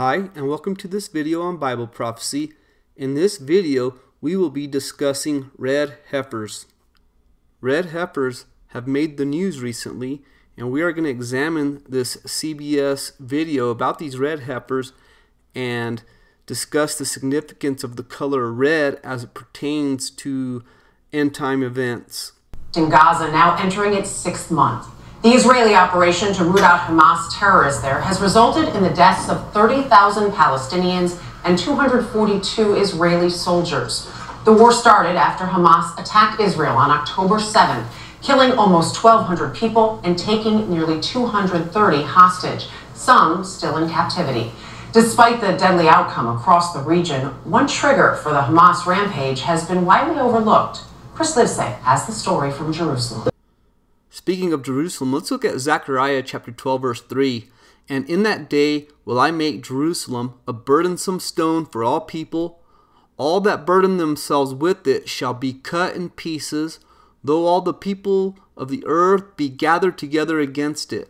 Hi, and welcome to this video on Bible prophecy. In this video, we will be discussing red heifers. Red heifers have made the news recently, and we are going to examine this CBS video about these red heifers and discuss the significance of the color red as it pertains to end-time events. In Gaza, now entering its 6th month. The Israeli operation to root out Hamas terrorists there has resulted in the deaths of 30,000 Palestinians and 242 Israeli soldiers. The war started after Hamas attacked Israel on October 7th, killing almost 1,200 people and taking nearly 230 hostage, some still in captivity. Despite the deadly outcome across the region, one trigger for the Hamas rampage has been widely overlooked. Chris Livesay has the story from Jerusalem. Speaking of Jerusalem, let's look at Zechariah chapter 12, verse 3. And in that day will I make Jerusalem a burdensome stone for all people. All that burden themselves with it shall be cut in pieces, though all the people of the earth be gathered together against it.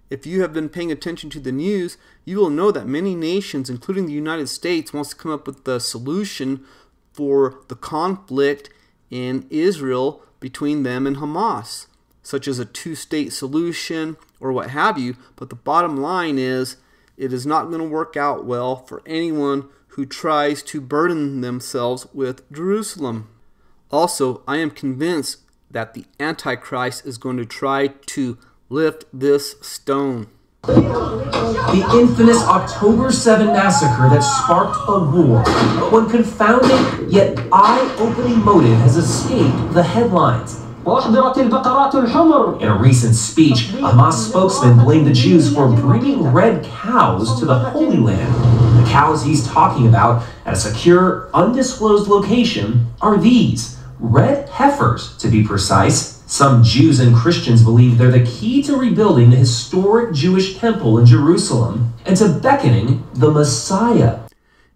If you have been paying attention to the news, you will know that many nations, including the United States, wants to come up with the solution for the conflict in Israel between them and Hamas, such as a two-state solution or what have you. But the bottom line is, it is not going to work out well for anyone who tries to burden themselves with Jerusalem. Also, I am convinced that the Antichrist is going to try to lift this stone. The infamous October 7 massacre that sparked a war. One confounding yet eye-opening motive has escaped the headlines. In a recent speech, a Hamas spokesman blamed the Jews for bringing red cows to the Holy Land. The cows he's talking about at a secure, undisclosed location are these. Red heifers, to be precise. Some Jews and Christians believe they're the key to rebuilding the historic Jewish temple in Jerusalem and to beckoning the Messiah.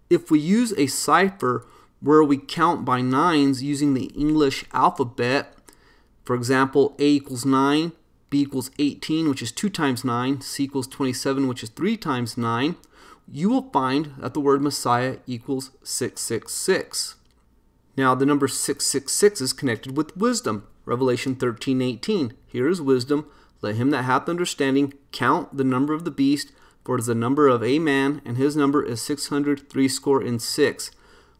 If we use a cipher where we count by nines using the English alphabet, for example, A equals 9, B equals 18, which is 2 times 9, C equals 27, which is 3 times 9, you will find that the word Messiah equals 666. Now, the number 666 is connected with wisdom. Revelation 13:18. Here is wisdom. Let him that hath understanding count the number of the beast, for it is the number of a man, and his number is 666.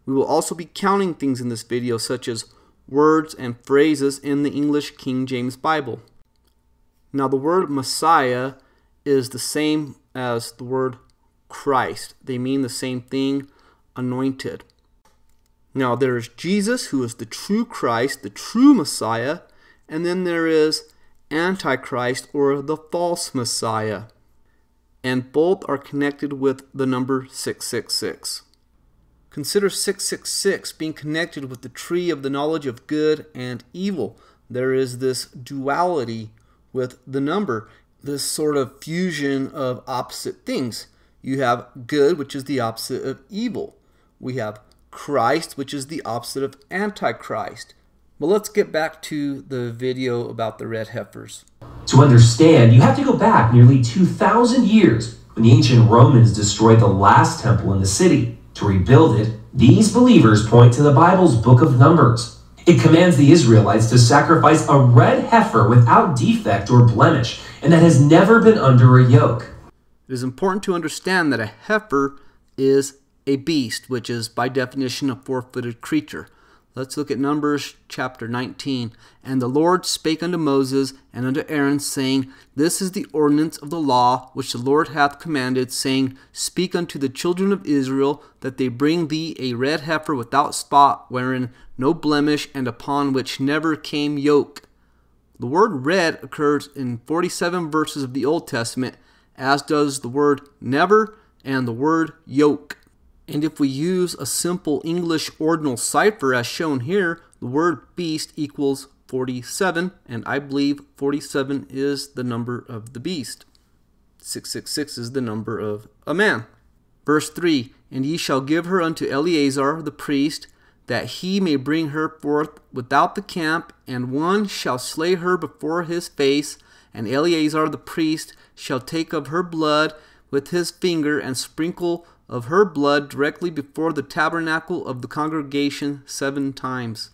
We will also be counting things in this video, such as words and phrases in the English King James Bible. Now, the word Messiah is the same as the word Christ. They mean the same thing, anointed. Now, there is Jesus, who is the true Christ, the true Messiah, and then there is Antichrist, or the false Messiah. And both are connected with the number 666. Consider 666 being connected with the tree of the knowledge of good and evil. There is this duality with the number, this sort of fusion of opposite things. You have good, which is the opposite of evil. We have Christ, which is the opposite of Antichrist. But let's get back to the video about the red heifers. To understand, you have to go back nearly 2,000 years when the ancient Romans destroyed the last temple in the city. To rebuild it, these believers point to the Bible's book of Numbers. It commands the Israelites to sacrifice a red heifer without defect or blemish, and that has never been under a yoke. It is important to understand that a heifer is a beast, which is by definition a four-footed creature. Let's look at Numbers chapter 19. And the Lord spake unto Moses and unto Aaron, saying, This is the ordinance of the law which the Lord hath commanded, saying, Speak unto the children of Israel, that they bring thee a red heifer without spot, wherein no blemish, and upon which never came yoke. The word red occurs in 47 verses of the Old Testament, as does the word never and the word yoke. And if we use a simple English ordinal cipher as shown here, the word beast equals 47, and I believe 47 is the number of the beast. 666 is the number of a man. Verse 3, And ye shall give her unto Eleazar the priest, that he may bring her forth without the camp, and one shall slay her before his face, and Eleazar the priest shall take of her blood with his finger and sprinkle of her blood directly before the tabernacle of the congregation 7 times.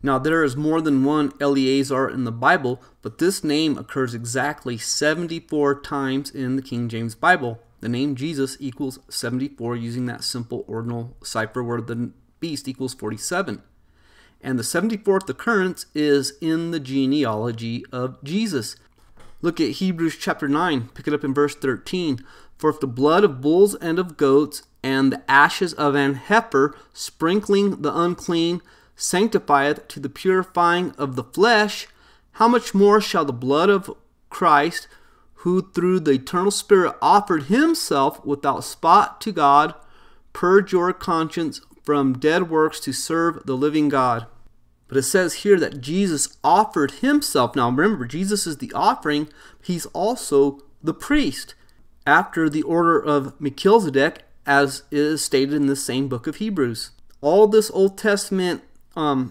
Now there is more than one Eleazar in the Bible, but this name occurs exactly 74 times in the King James Bible. The name Jesus equals 74 using that simple ordinal cipher where the beast equals 47. And the 74th occurrence is in the genealogy of Jesus. Look at Hebrews chapter 9, pick it up in verse 13. For if the blood of bulls and of goats and the ashes of an heifer sprinkling the unclean sanctifieth to the purifying of the flesh, how much more shall the blood of Christ, who through the eternal Spirit offered himself without spot to God, purge your conscience from dead works to serve the living God? But it says here that Jesus offered himself. Now remember, Jesus is the offering. He's also the priest, after the order of Melchizedek, as is stated in the same book of Hebrews. All this Old Testament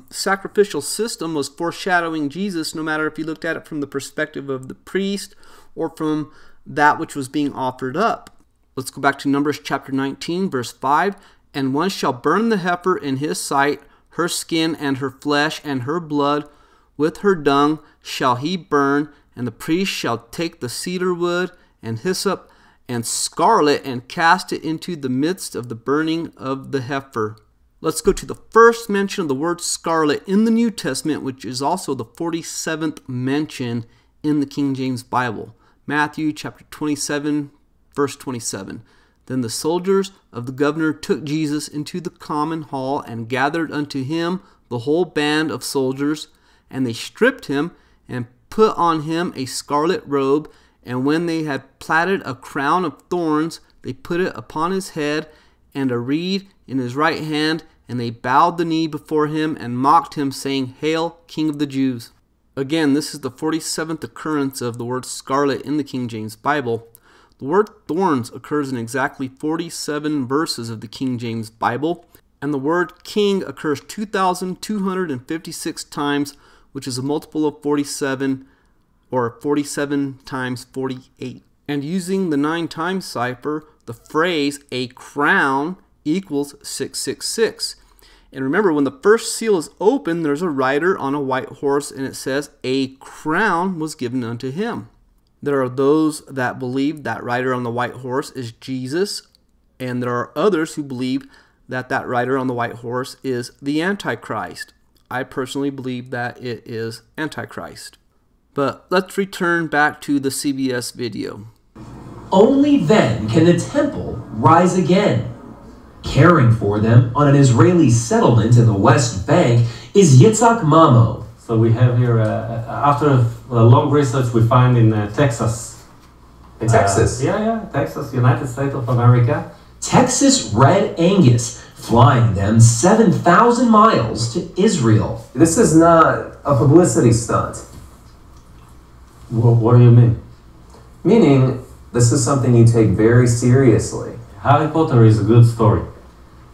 sacrificial system was foreshadowing Jesus, no matter if you looked at it from the perspective of the priest or from that which was being offered up. Let's go back to Numbers chapter 19, verse 5. And one shall burn the heifer in his sight, her skin and her flesh and her blood, with her dung shall he burn, and the priest shall take the cedar wood and hyssop and scarlet and cast it into the midst of the burning of the heifer. Let's go to the first mention of the word scarlet in the New Testament, which is also the 47th mention in the King James Bible. Matthew chapter 27, verse 27. Then the soldiers of the governor took Jesus into the common hall and gathered unto him the whole band of soldiers, and they stripped him and put on him a scarlet robe, and when they had platted a crown of thorns, they put it upon his head, and a reed in his right hand, and they bowed the knee before him and mocked him, saying, Hail, King of the Jews. Again, this is the 47th occurrence of the word scarlet in the King James Bible. The word thorns occurs in exactly 47 verses of the King James Bible, and the word king occurs 2,256 times, which is a multiple of 47, or 47 times 48. And using the 9 times cipher, the phrase a crown equals 666. And remember, when the first seal is opened, there's a rider on a white horse, and it says a crown was given unto him. There are those that believe that rider on the white horse is Jesus, and there are others who believe that that rider on the white horse is the Antichrist. I personally believe that it is Antichrist. But let's return back to the CBS video. Only then can the temple rise again. Caring for them on an Israeli settlement in the West Bank is Yitzhak Mamo. So we have here, after a long research, we find in Texas. In Texas? Texas, United States of America. Texas Red Angus, flying them 7,000 miles to Israel. This is not a publicity stunt. What do you mean? Meaning, this is something you take very seriously. Harry Potter is a good story.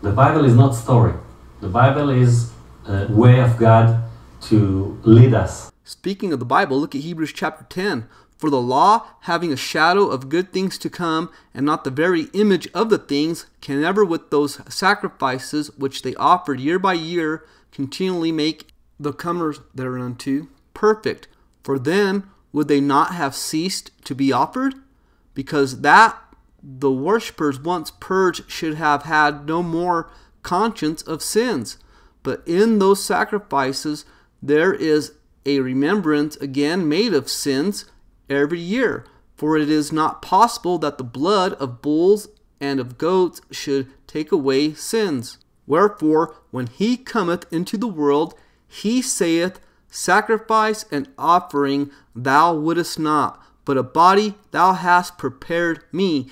The Bible is not story. The Bible is a way of God to lead us. Speaking of the Bible, look at Hebrews chapter 10. For the law, having a shadow of good things to come, and not the very image of the things, can never with those sacrifices which they offered year by year continually make the comers thereunto perfect. For then would they not have ceased to be offered? Because that the worshippers once purged should have had no more conscience of sins. But in those sacrifices there is a remembrance again made of sins every year. For it is not possible that the blood of bulls and of goats should take away sins. Wherefore, when he cometh into the world, he saith, Sacrifice and offering thou wouldest not, but a body thou hast prepared me.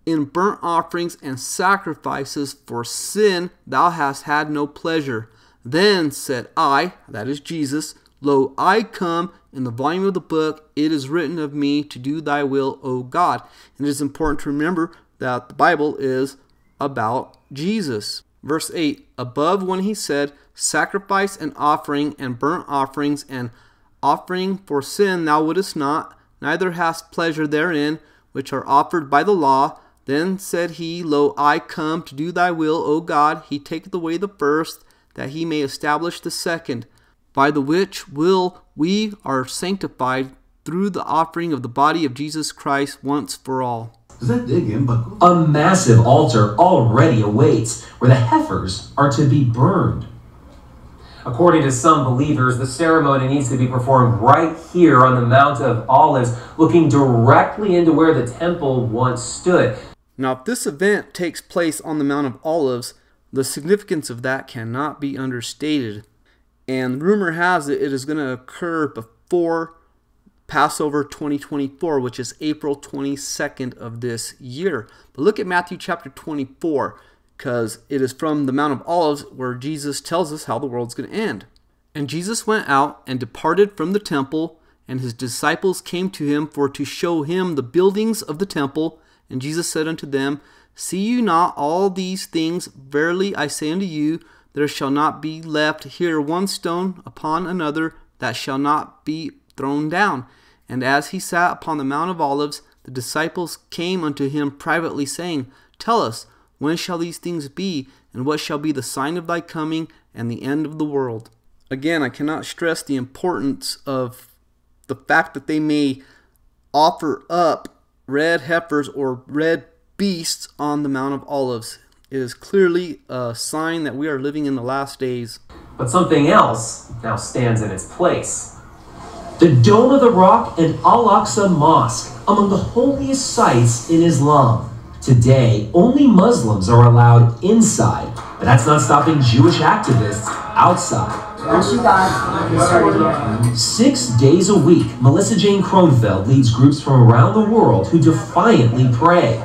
In burnt offerings and sacrifices for sin thou hast had no pleasure. Then said I, that is Jesus, Lo, I come, in the volume of the book it is written of me to do thy will, O God. And it is important to remember that the Bible is about Jesus. Verse 8, above when he said, Sacrifice and offering and burnt offerings and offering for sin thou wouldest not, neither hast pleasure therein, which are offered by the law. Then said he, Lo, I come to do thy will, O God. He taketh away the first, that he may establish the second, by the which will we are sanctified through the offering of the body of Jesus Christ once for all. A massive altar already awaits, where the heifers are to be burned. According to some believers, the ceremony needs to be performed right here on the Mount of Olives, looking directly into where the temple once stood. Now, if this event takes place on the Mount of Olives, the significance of that cannot be understated. And rumor has it is going to occur before Passover 2024, which is April 22nd of this year. But look at Matthew chapter 24, because it is from the Mount of Olives where Jesus tells us how the world's going to end. And Jesus went out and departed from the temple, and his disciples came to him for to show him the buildings of the temple. And Jesus said unto them, See you not all these things? Verily I say unto you, there shall not be left here one stone upon another that shall not be thrown down. And as he sat upon the Mount of Olives, the disciples came unto him privately, saying, Tell us, when shall these things be, and what shall be the sign of thy coming and the end of the world? Again, I cannot stress the importance of the fact that they may offer up red heifers or red beasts on the Mount of Olives. It is clearly a sign that we are living in the last days. But something else now stands in its place. The Dome of the Rock and Al-Aqsa Mosque, among the holiest sites in Islam. Today, only Muslims are allowed inside, but that's not stopping Jewish activists outside. 6 days a week, Melissa Jane Kronfeld leads groups from around the world who defiantly pray,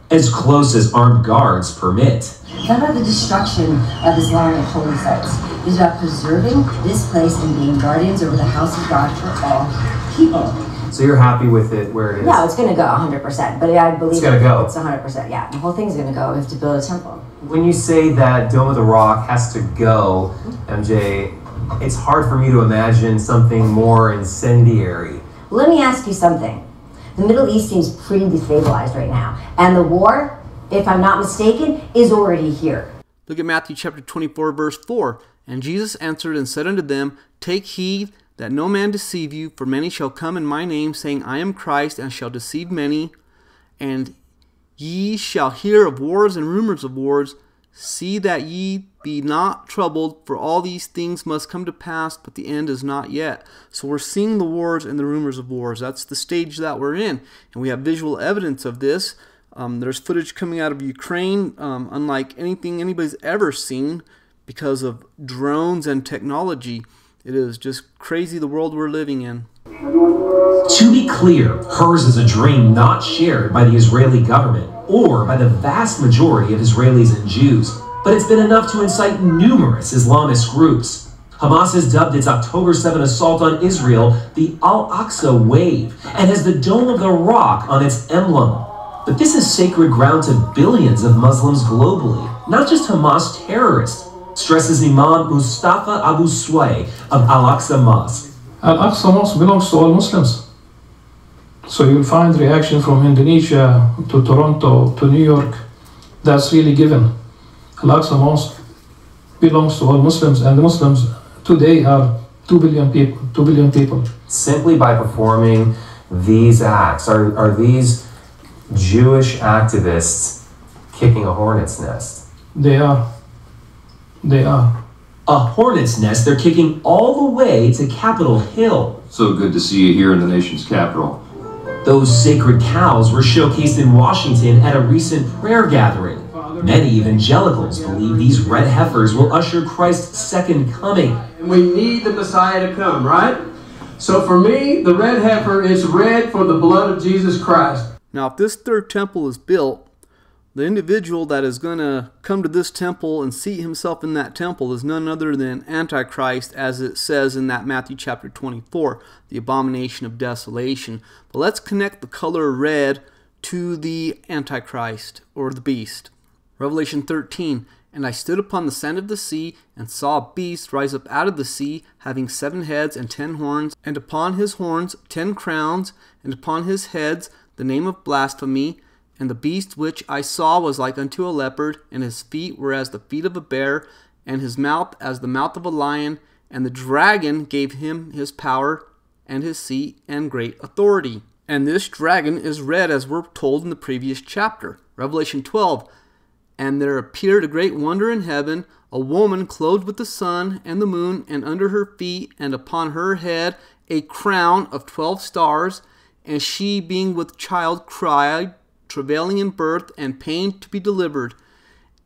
as close as armed guards permit. It's not about the destruction of Islamic holy sites. It's about preserving this place and being guardians over the house of God for all people. So you're happy with it where it is? No, it's going to go 100%. But I believe it's going to go. It's 100%. Yeah, the whole thing's going to go. We have to build a temple. When you say that Dome of the Rock has to go, MJ, it's hard for me to imagine something more incendiary. Let me ask you something. The Middle East seems pretty destabilized right now. And the war, if I'm not mistaken, is already here. Look at Matthew chapter 24, verse 4. And Jesus answered and said unto them, Take heed that no man deceive you, for many shall come in my name, saying, I am Christ, and shall deceive many. And ye shall hear of wars and rumors of wars. See that ye be not troubled, for all these things must come to pass, but the end is not yet. So we're seeing the wars and the rumors of wars. That's the stage that we're in. And we have visual evidence of this. There's footage coming out of Ukraine, unlike anything anybody's ever seen, because of drones and technology. It is just crazy the world we're living in. To be clear, hers is a dream not shared by the Israeli government or by the vast majority of Israelis and Jews, but it's been enough to incite numerous Islamist groups. Hamas has dubbed its October 7 assault on Israel the Al-Aqsa Wave and has the Dome of the Rock on its emblem. But this is sacred ground to billions of Muslims globally, not just Hamas terrorists, stresses Imam Mustafa Abu Sway of Al-Aqsa Mosque. Al-Aqsa Mosque belongs to all Muslims. So you'll find reaction from Indonesia to Toronto to New York. That's really given. Al-Aqsa Mosque belongs to all Muslims, and the Muslims today are 2 billion people. 2 billion people. Simply by performing these acts, are these Jewish activists kicking a hornet's nest? They are. They are. A hornet's nest they're kicking all the way to Capitol Hill. So good to see you here in the nation's capital. Those sacred cows were showcased in Washington at a recent prayer gathering. Many evangelicals believe these red heifers will usher Christ's second coming. And we need the Messiah to come, right? So for me, the red heifer is red for the blood of Jesus Christ. Now, if this third temple is built, the individual that is going to come to this temple and seat himself in that temple is none other than Antichrist, as it says in that Matthew chapter 24, the abomination of desolation. But let's connect the color red to the Antichrist, or the beast. Revelation 13, And I stood upon the sand of the sea, and saw a beast rise up out of the sea, having 7 heads and 10 horns, and upon his horns 10 crowns, and upon his heads the name of blasphemy. And the beast which I saw was like unto a leopard, and his feet were as the feet of a bear, and his mouth as the mouth of a lion. And the dragon gave him his power, and his seat, and great authority. And this dragon is red, as we're told in the previous chapter. Revelation 12. And there appeared a great wonder in heaven, a woman clothed with the sun and the moon, and under her feet and upon her head a crown of 12 stars. And she, being with child, cried, travailing in birth, and pain to be delivered.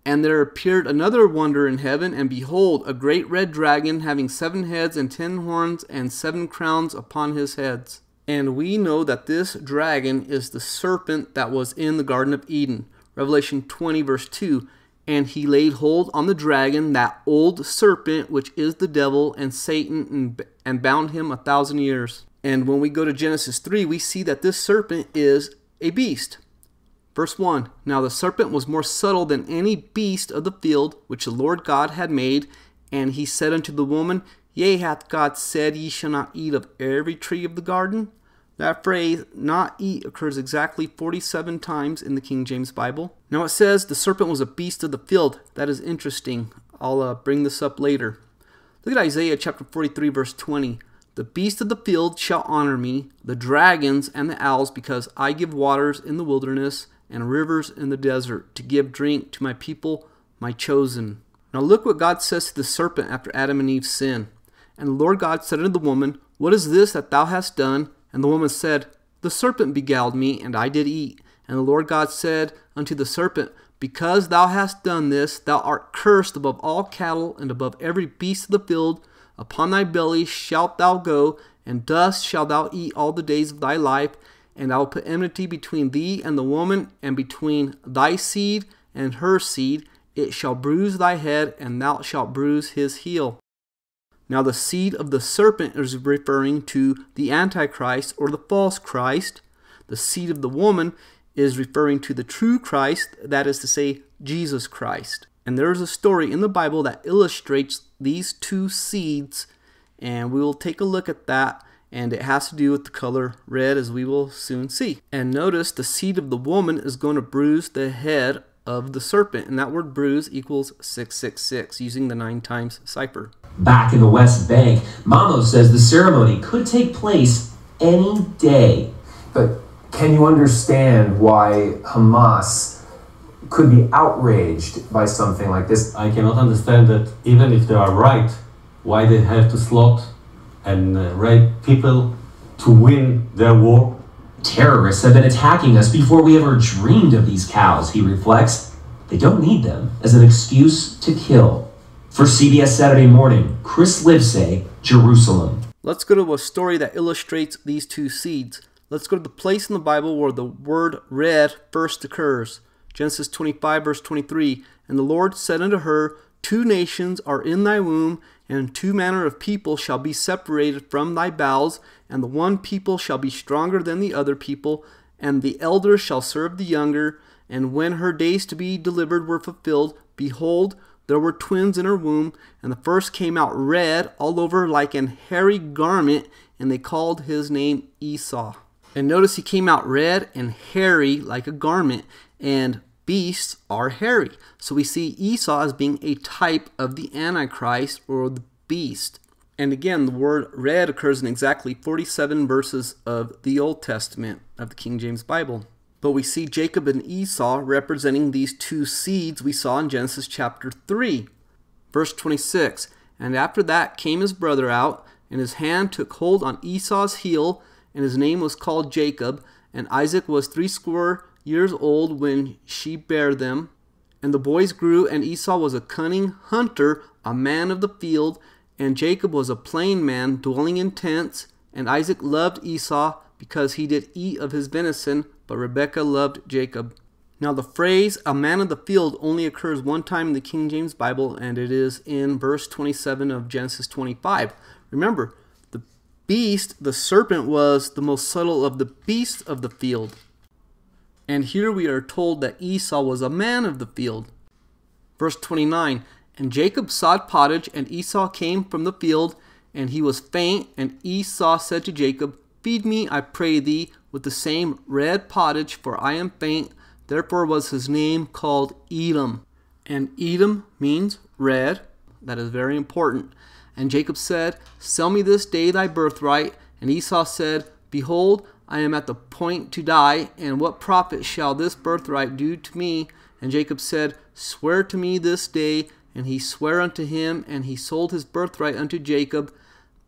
And there appeared another wonder in heaven, and behold, a great red dragon, having 7 heads and 10 horns, and 7 crowns upon his heads. And we know that this dragon is the serpent that was in the Garden of Eden. Revelation 20, verse 2. And he laid hold on the dragon, that old serpent, which is the devil and Satan, and bound him 1,000 years. And when we go to Genesis 3, we see that this serpent is a beast. Verse 1. Now the serpent was more subtle than any beast of the field, which the Lord God had made. And he said unto the woman, Yea, hath God said, Ye shall not eat of every tree of the garden? That phrase, not eat, occurs exactly 47 times in the King James Bible. Now it says the serpent was a beast of the field. That is interesting. I'll bring this up later. Look at Isaiah chapter 43, verse 20. The beast of the field shall honor me, the dragons and the owls, because I give waters in the wilderness and rivers in the desert, to give drink to my people, my chosen. Now look what God says to the serpent after Adam and Eve sin. And the Lord God said unto the woman, What is this that thou hast done? And the woman said, The serpent beguiled me, and I did eat. And the Lord God said unto the serpent, Because thou hast done this, thou art cursed above all cattle, and above every beast of the field. Upon thy belly shalt thou go, and dust shalt thou eat all the days of thy life. And I will put enmity between thee and the woman, and between thy seed and her seed. It shall bruise thy head, and thou shalt bruise his heel. Now the seed of the serpent is referring to the Antichrist, or the false Christ. The seed of the woman is referring to the true Christ, that is to say, Jesus Christ. And there is a story in the Bible that illustrates these two seeds, and we will take a look at that. And it has to do with the color red, as we will soon see. And notice the seed of the woman is going to bruise the head of the serpent. And that word bruise equals 666, using the 9 times cipher. Back in the West Bank, Mamo says the ceremony could take place any day. But can you understand why Hamas could be outraged by something like this? I cannot understand that, even if they are right, why they have to slaughter and rape people to win their war. Terrorists have been attacking us before we ever dreamed of these cows, he reflects. They don't need them as an excuse to kill. For CBS Saturday Morning, Chris Livesay, Jerusalem. Let's go to a story that illustrates these two seeds. Let's go to the place in the Bible where the word red first occurs. Genesis 25, verse 23. And the Lord said unto her, 2 nations are in thy womb, and 2 manner of people shall be separated from thy bowels, and the one people shall be stronger than the other people, and the elder shall serve the younger. And when her days to be delivered were fulfilled, behold, there were twins in her womb, and the first came out red all over like an hairy garment, and they called his name Esau. And notice he came out red and hairy like a garment, and beasts are hairy. So we see Esau as being a type of the Antichrist, or the beast. And again, the word red occurs in exactly 47 verses of the Old Testament of the King James Bible. But we see Jacob and Esau representing these 2 seeds we saw in Genesis chapter 3. Verse 26, And after that came his brother out, and his hand took hold on Esau's heel, and his name was called Jacob. And Isaac was 80 years old when she bare them. And the boys grew, and Esau was a cunning hunter, a man of the field, and Jacob was a plain man, dwelling in tents. And Isaac loved Esau, because he did eat of his venison, but Rebekah loved Jacob. Now the phrase, a man of the field, only occurs 1 time in the King James Bible, and it is in verse 27 of Genesis 25. Remember, the beast, the serpent, was the most subtle of the beasts of the field. And here we are told that Esau was a man of the field. Verse 29, And Jacob sowed pottage, and Esau came from the field, and he was faint. And Esau said to Jacob, Feed me, I pray thee, with the same red pottage, for I am faint. Therefore was his name called Edom. And Edom means red. That is very important. And Jacob said, Sell me this day thy birthright. And Esau said, Behold, I am at the point to die, and what profit shall this birthright do to me? And Jacob said, Swear to me this day. And he sware unto him, and he sold his birthright unto Jacob.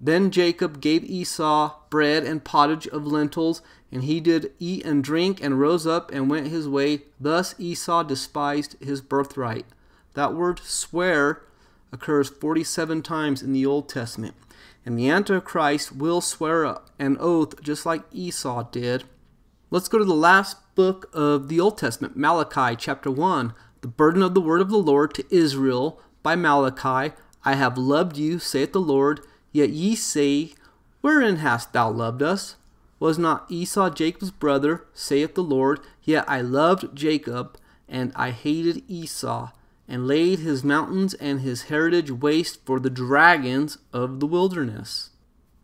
Then Jacob gave Esau bread and pottage of lentils, and he did eat and drink, and rose up and went his way. Thus Esau despised his birthright. That word swear occurs 47 times in the Old Testament. And the Antichrist will swear an oath just like Esau did. Let's go to the last book of the Old Testament, Malachi chapter 1. The burden of the word of the Lord to Israel by Malachi. I have loved you, saith the Lord. Yet ye say, Wherein hast thou loved us? Was not Esau Jacob's brother, saith the Lord? Yet I loved Jacob, and I hated Esau, and laid his mountains and his heritage waste for the dragons of the wilderness.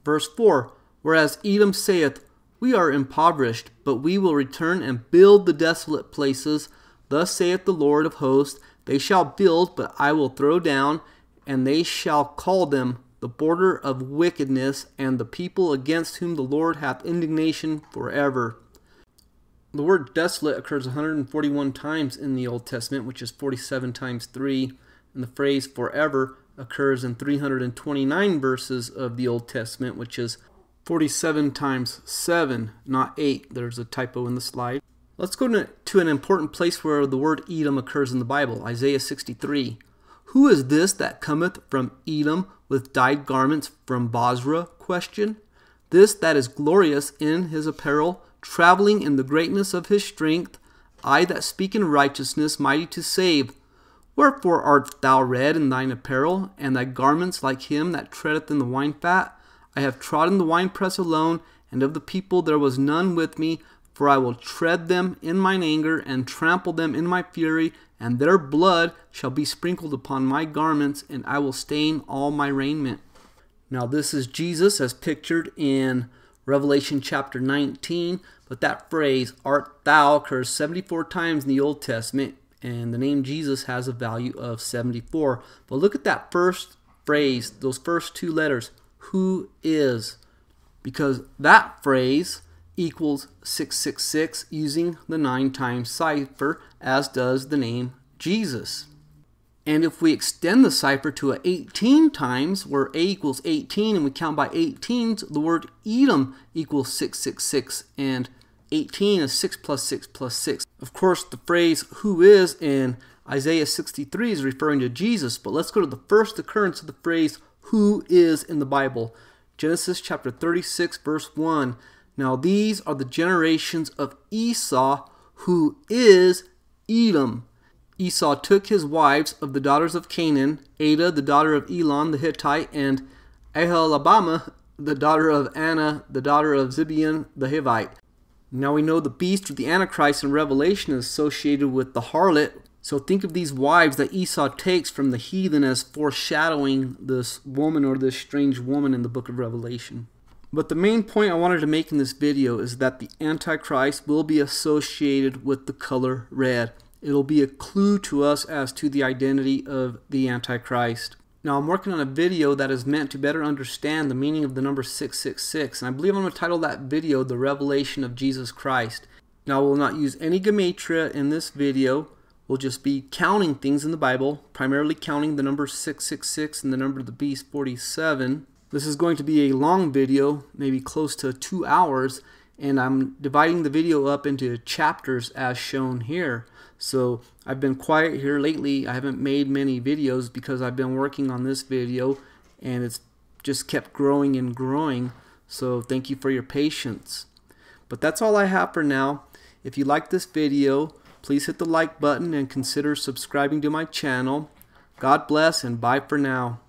Verse 4, Whereas Edom saith, We are impoverished, but we will return and build the desolate places. Thus saith the Lord of hosts, They shall build, but I will throw down, and they shall call them the border of wickedness, and the people against whom the Lord hath indignation forever. The word desolate occurs 141 times in the Old Testament, which is 47 times 3, and the phrase forever occurs in 329 verses of the Old Testament, which is 47 times 7, not 8. There's a typo in the slide. Let's go to an important place where the word Edom occurs in the Bible, Isaiah 63. Who is this that cometh from Edom with dyed garments from Bozrah? Question. This that is glorious in his apparel, traveling in the greatness of his strength, I that speak in righteousness, mighty to save. Wherefore art thou red in thine apparel, and thy garments like him that treadeth in the wine fat? I have trodden the winepress alone, and of the people there was none with me. For I will tread them in mine anger, and trample them in my fury, and their blood shall be sprinkled upon my garments, and I will stain all my raiment. Now this is Jesus as pictured in Revelation chapter 19, but that phrase, art thou, occurs 74 times in the Old Testament, and the name Jesus has a value of 74. But look at that first phrase, those first two letters, who is, because that phrase equals 666 using the 9 times cipher, as does the name Jesus. And if we extend the cipher to 18 times, where A equals 18 and we count by 18s, the word Edom equals 666, and 18 is 6 plus 6 plus 6. Of course, the phrase who is in Isaiah 63 is referring to Jesus, but let's go to the first occurrence of the phrase who is in the Bible. Genesis chapter 36 verse 1. Now these are the generations of Esau, who is Edom. Esau took his wives of the daughters of Canaan, Adah the daughter of Elon the Hittite, and Aholibamah the daughter of Anna the daughter of Zibeon the Hivite. Now we know the beast or the Antichrist in Revelation is associated with the harlot. So think of these wives that Esau takes from the heathen as foreshadowing this woman or this strange woman in the book of Revelation. But the main point I wanted to make in this video is that the Antichrist will be associated with the color red. It'll be a clue to us as to the identity of the Antichrist. Now I'm working on a video that is meant to better understand the meaning of the number 666, and I believe I'm going to title that video The Revelation of Jesus Christ. Now we'll not use any gematria in this video. We'll just be counting things in the Bible, primarily counting the number 666 and the number of the beast 47. This is going to be a long video, maybe close to 2 hours, and I'm dividing the video up into chapters as shown here. So I've been quiet here lately. I haven't made many videos because I've been working on this video, and it's just kept growing and growing. So thank you for your patience. But that's all I have for now. If you like this video, please hit the like button and consider subscribing to my channel. God bless and bye for now.